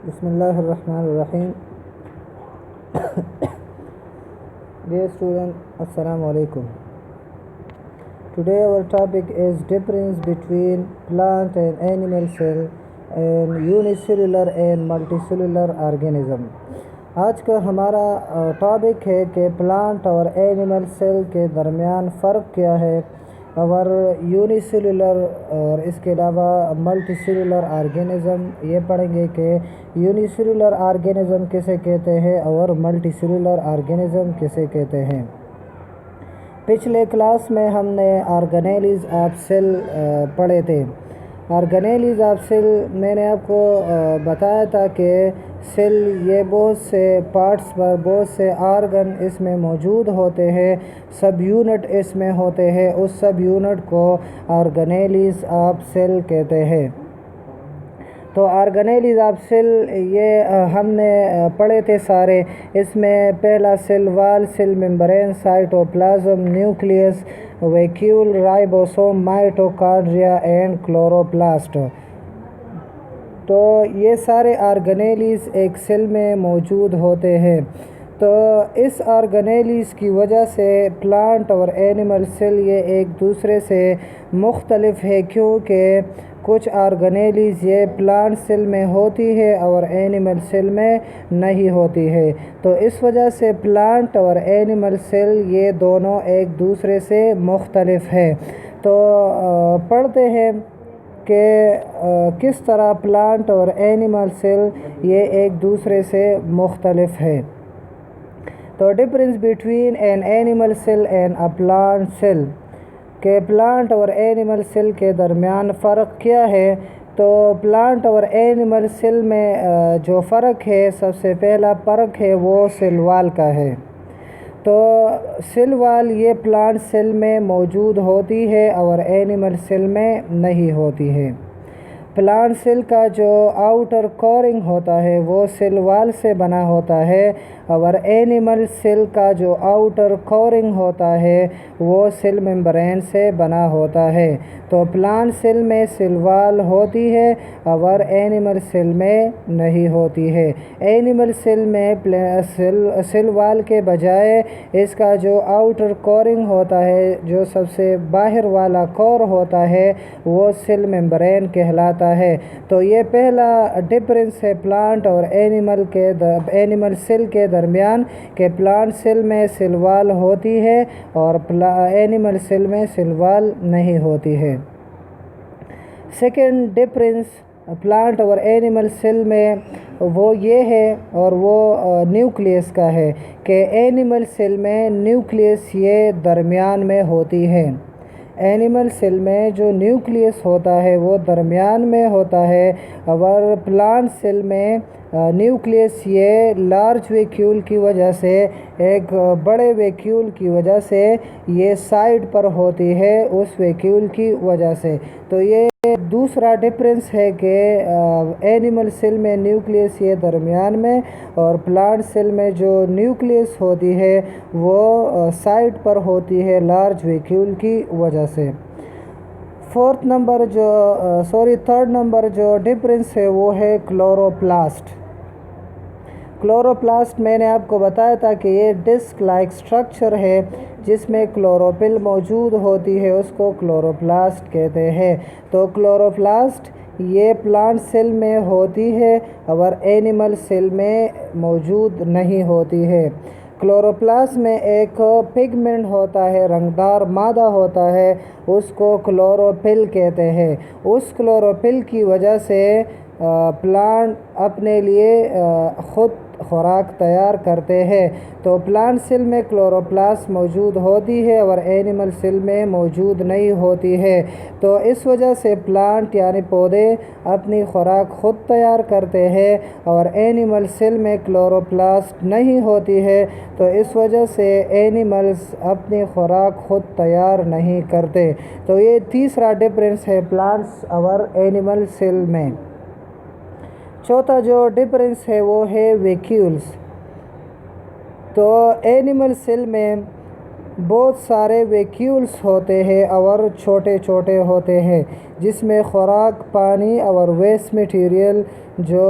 Bismillah ar-Rahman ar-Rahim. Dear student, Assalamu alaikum. Today our topic is difference between plant and animal cell and unicellular and multicellular organism. آج کا ہمارا topic ہے کہ plant اور animal cell کے درمیان فرق کیا ہے اور یونیسیلولر اور اس کے علاوہ ملٹی سیلولر آرگینزم یہ پڑھیں گے کہ یونیسیلولر آرگینزم کسے کہتے ہیں اور ملٹی سیلولر آرگینزم کسے کہتے ہیں۔ پچھلے کلاس میں ہم نے آرگنیلیز آف سیل پڑھے تھے۔ آرگنیلیز آف سیل میں نے آپ کو بتایا تھا کہ سیل یہ بہت سے پارٹس پر بہت سے آرگن اس میں موجود ہوتے ہیں، سب یونٹ اس میں ہوتے ہیں، اس سب یونٹ کو آرگنیلیز آف سیل کہتے ہیں۔ تو آرگنیلیز آف سیل یہ ہم نے پڑھے تھے سارے۔ اس میں پہلا cell wall, cell membrane, cytoplasm, nucleus, vacuole, ribosome, mitochondria and chloroplast. تو یہ سارے آرگنیلیز ایک سیل میں موجود ہوتے ہیں۔ تو اس آرگنیلیز کی وجہ سے پلانٹ اور اینیمل سیل یہ ایک دوسرے سے مختلف ہے، کیونکہ کچھ آرگنیلیز یہ پلانٹ سیل میں ہوتی ہے اور اینیمل سیل میں نہیں ہوتی ہے۔ تو اس وجہ سے پلانٹ اور اینیمل سیل یہ دونوں ایک دوسرے سے مختلف ہیں۔ تو پڑھتے ہیں کہ کس طرح پلانٹ اور اینیمل سیل یہ ایک دوسرے سے مختلف ہے۔ تو difference between an animal cell and a plant cell, کہ پلانٹ اور اینیمل سیل کے درمیان فرق کیا ہے۔ تو پلانٹ اور اینیمل سیل میں جو فرق ہے، سب سے پہلا فرق ہے وہ سیل وال کا ہے۔ تو سیل وال یہ پلانٹ سیل میں موجود ہوتی ہے اور اینیمل سیل میں نہیں ہوتی ہے۔ پلانٹ سیل کا جو آؤٹر کورنگ ہوتا ہے وہ سیل وال سے بنا ہوتا ہے، اور اینیمل سیل کا جو آؤٹر کورنگ ہوتا ہے وہ سیل ممبرین سے بنا ہوتا ہے۔ تو پلانٹ سیل میں سیل وال ہوتی ہے اور اینیمل سیل میں نہیں ہوتی ہے۔ اینیمل سیل میں سیل وال کے بجائے اس کا جو آؤٹر کورنگ ہوتا ہے، جو سب سے باہر والا کور ہوتا ہے، وہ سیل ممبرین کہلاتا ہے۔ تو یہ پہلا ڈفرینس ہے پلانٹ اور اینیمل سیل کے درمیان، کہ پلانٹ سیل میں سیل وال ہوتی ہے اور اینیمل سیل میں سیل وال نہیں ہوتی ہے۔ سیکنڈ ڈفرینس پلانٹ اور اینیمل سیل میں وہ یہ ہے اور وہ نیوکلیس کا ہے، کہ اینیمل سیل میں نیوکلیس یہ درمیان میں ہوتی ہے۔ اینیمل سیل میں جو نیوکلیس ہوتا ہے وہ درمیان میں ہوتا ہے، اور پلانٹ سیل میں نیوکلیس یہ لارج ویکیول کی وجہ سے، ایک بڑے ویکیول کی وجہ سے یہ سائڈ پر ہوتی ہے، اس ویکیول کی وجہ سے۔ تو یہ دوسرا ڈفرینس ہے کہ اینیمل سیل میں نیوکلیس یہ درمیان میں، اور پلانٹ سیل میں جو نیوکلیس ہوتی ہے وہ سائڈ پر ہوتی ہے لارج ویکیول کی وجہ سے۔ تھرڈ نمبر جو ڈفرینس ہے وہ ہے کلوروپلاسٹ۔ کلوروپلاسٹ میں نے آپ کو بتایا تھا کہ یہ ڈسک لائک سٹرکچر ہے جس میں کلوروفل موجود ہوتی ہے، اس کو کلوروپلاسٹ کہتے ہیں۔ تو کلوروپلاسٹ یہ پلانٹ سیل میں ہوتی ہے اور اینیمل سیل میں موجود نہیں ہوتی ہے۔ کلوروپلاسٹ میں ایک پگمنٹ ہوتا ہے، رنگدار مادہ ہوتا ہے، اس کو کلوروفل کہتے ہیں۔ اس کلوروفل کی وجہ سے پلانٹ اپنے لیے خود خوراک تیار کرتے ہیں۔ تو پلانٹ سیل میں کلوروپلاسٹ موجود ہوتی ہے اور اینیمل سیل میں موجود نہیں ہوتی ہے۔ تو اس وجہ سے پلانٹ یعنی پودے اپنی خوراک خود تیار کرتے ہیں، اور اینیمل سیل میں کلوروپلاسٹ نہیں ہوتی ہے، تو اس وجہ سے اینیملز اپنی خوراک خود تیار نہیں کرتے۔ تو یہ تیسرا ڈفرینس ہے پلانٹس اور اینیمل سیل میں۔ چوتھا جو ڈفرینس ہے وہ ہے ویکیولز۔ تو اینیمل سیل میں بہت سارے ویکیولز ہوتے ہیں اور چھوٹے چھوٹے ہوتے ہیں، جس میں خوراک، پانی اور ویسٹ مٹیریل جو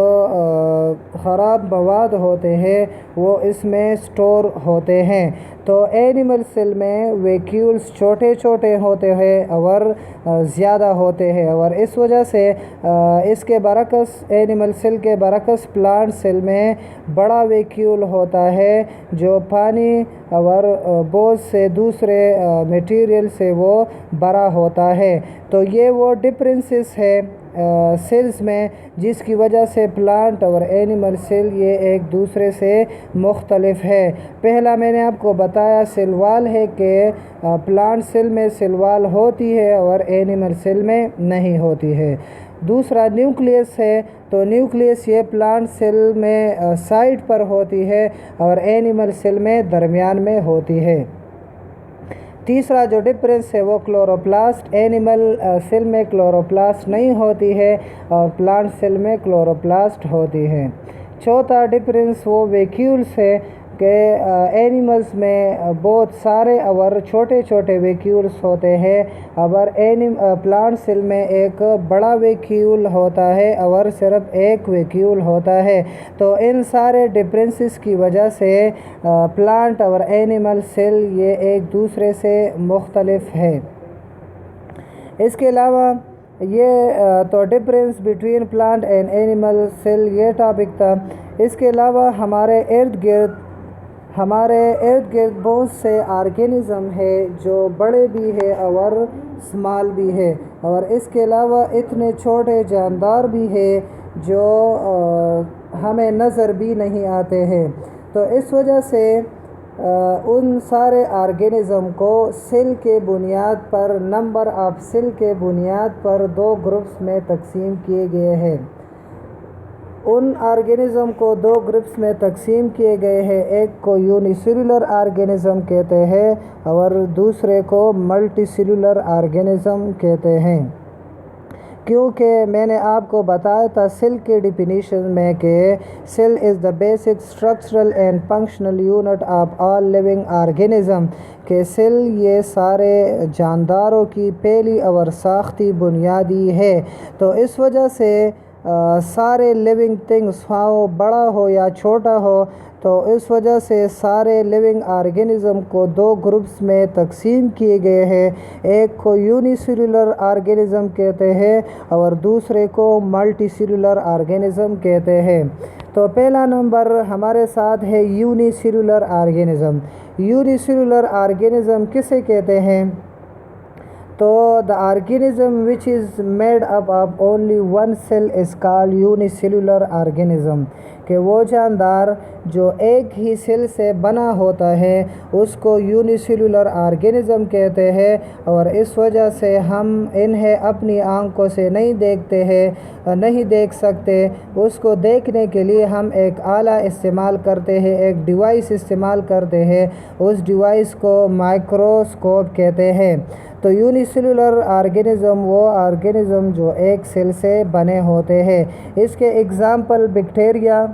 خراب مواد ہوتے ہیں وہ اس میں سٹور ہوتے ہیں۔ تو اینیمل سیل میں ویکیولز چھوٹے چھوٹے ہوتے ہیں اور زیادہ ہوتے ہیں، اور اس وجہ سے اس کے برعکس اینیمل سیل کے برعکس پلانٹ سیل میں بڑا ویکیول ہوتا ہے جو پانی اور بہت سے دوسرے میٹیریل سے وہ بھرا ہوتا ہے۔ تو یہ وہ ڈفرینسز ہے سیلز میں جس کی وجہ سے پلانٹ اور اینیمل سیل یہ ایک دوسرے سے مختلف ہے۔ پہلا میں نے آپ کو بتایا سیل وال ہے کہ پلانٹ سیل میں سیل وال ہوتی ہے اور اینیمل سیل میں نہیں ہوتی ہے۔ دوسرا نیوکلیس ہے، تو نیوکلیس یہ پلانٹ سیل میں سائڈ پر ہوتی ہے اور اینیمل سیل میں درمیان میں ہوتی ہے۔ تیسرا جو ڈفرینس ہے وہ کلوروپلاسٹ، اینیمل سیل میں کلوروپلاسٹ نہیں ہوتی ہے اور پلانٹ سیل میں کلوروپلاسٹ ہوتی ہے۔ چوتھا ڈفرینس وہ ویکیولز ہے کہ اینیملز میں بہت سارے اور چھوٹے چھوٹے ویکیولز ہوتے ہیں، اور پلانٹ سیل میں ایک بڑا ویکیول ہوتا ہے اور صرف ایک ویکیول ہوتا ہے۔ تو ان سارے ڈفرینسز کی وجہ سے پلانٹ اور اینیمل سیل یہ ایک دوسرے سے مختلف ہے۔ اس کے علاوہ یہ تو difference between plant and animal cell یہ ٹاپک تھا۔ اس کے علاوہ ہمارے ارد گرد بہت سے آرگینزم ہے جو بڑے بھی ہے اور سمال بھی ہے، اور اس کے علاوہ اتنے چھوٹے جاندار بھی ہے جو ہمیں نظر بھی نہیں آتے ہیں۔ تو اس وجہ سے ان سارے آرگینزم کو سیل کے بنیاد پر، نمبر آف سیل کے بنیاد پر دو گروپس میں تقسیم کیے گئے ہیں۔ ان آرگینزم کو دو گروپس میں تقسیم کیے گئے ہیں، ایک کو یونی سیلولر آرگینزم کہتے ہیں اور دوسرے کو ملٹی سیلولر آرگینزم کہتے ہیں۔ کیونکہ میں نے آپ کو بتایا تھا سیل کے ڈیفینیشن میں کہ cell is the basic structural and functional unit of all living organism, کہ سیل یہ سارے جانداروں کی پہلی اور ساختی بنیادی ہے۔ تو اس وجہ سے سارے لیونگ تھنگس ہو بڑا ہو یا چھوٹا ہو، تو اس وجہ سے سارے لیونگ آرگینزم کو دو گروپس میں تقسیم کیے گئے ہیں، ایک کو یونی سیلولر آرگینزم کہتے ہیں اور دوسرے کو ملٹی سیلولر آرگینزم کہتے ہیں۔ تو پہلا نمبر ہمارے ساتھ ہے uni cellular organism. Uni cellular organism کسے کہتے ہیں؟ تو the organism which is made up of only one cell is called unicellular organism، کہ وہ جاندار جو ایک ہی سیل سے بنا ہوتا ہے اس کو یونیسیلولر آرگینزم کہتے ہیں، اور اس وجہ سے ہم انہیں اپنی آنکھوں سے نہیں دیکھ سکتے۔ اس کو دیکھنے کے لیے ہم ایک آلہ استعمال کرتے ہیں، ایک ڈیوائس استعمال کرتے ہیں، اس ڈیوائس کو مائکروسکوپ کہتے ہیں۔ تو یونیسیلولر آرگینزم وہ آرگینزم جو ایک سیل سے بنے ہوتے ہیں۔ اس کے اگزامپل بیکٹیریا،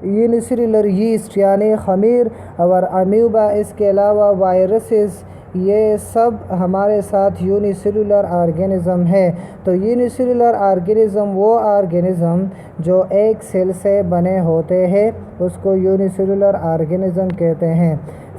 یونیسیلولر یسٹ یعنی خمیر اور امیوبا، اس کے علاوہ وائرسز، یہ سب ہمارے ساتھ یونیسیلولر آرگینزم ہے۔ تو یونیسیلولر آرگینزم وہ آرگینزم جو ایک سیل سے بنے ہوتے ہیں اس کو یونیسیلولر آرگینزم کہتے ہیں۔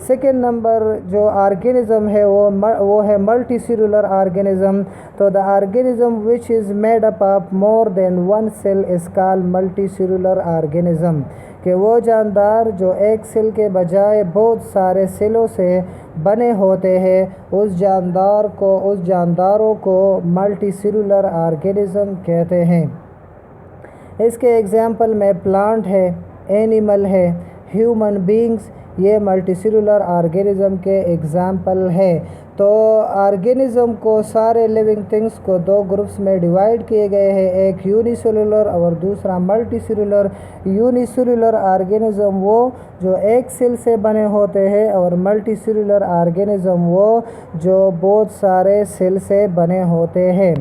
سیکنڈ نمبر جو آرگینزم ہے وہ ہے ملٹی سیلولر آرگینزم۔ تو the organism which is made up of more than one cell is called multicellular organism, کہ وہ جاندار جو ایک سیل کے بجائے بہت سارے سیلوں سے بنے ہوتے ہیں اس جانداروں کو ملٹی سیلولر آرگینزم کہتے ہیں۔ اس کے ایگزامپل میں پلانٹ ہے، اینیمل ہے، ہیومن بینگز، یہ ملٹی سیلولر آرگینزم کے ایگزامپل ہے۔ تو آرگینزم کو سارے لیونگ تھنگس کو دو گروپس میں ڈیوائیڈ کیے گئے ہیں، ایک یونی سیلولر اور دوسرا multi cellular. Uni cellular organism وہ جو ایک سیل سے بنے ہوتے ہیں اور ملٹی سیلولر آرگینزم وہ جو بہت سارے سیل سے بنے ہوتے ہیں۔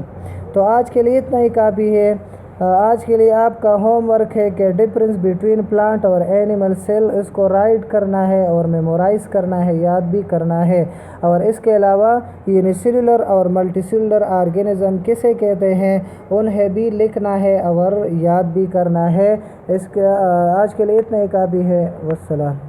تو آج کے لیے اتنا ہی کافی ہے۔ آج کے لیے آپ کا ہوم ورک ہے کہ ڈفرینس بٹوین پلانٹ اور اینیمل سیل، اس کو رائٹ کرنا ہے اور میمورائز کرنا ہے، یاد بھی کرنا ہے۔ اور اس کے علاوہ یونیسیلولر اور ملٹی سیلولر آرگینزم کسے کہتے ہیں انہیں بھی لکھنا ہے اور یاد بھی کرنا ہے۔ آج کے لیے اتنا ہی کافی ہے۔ والسلام۔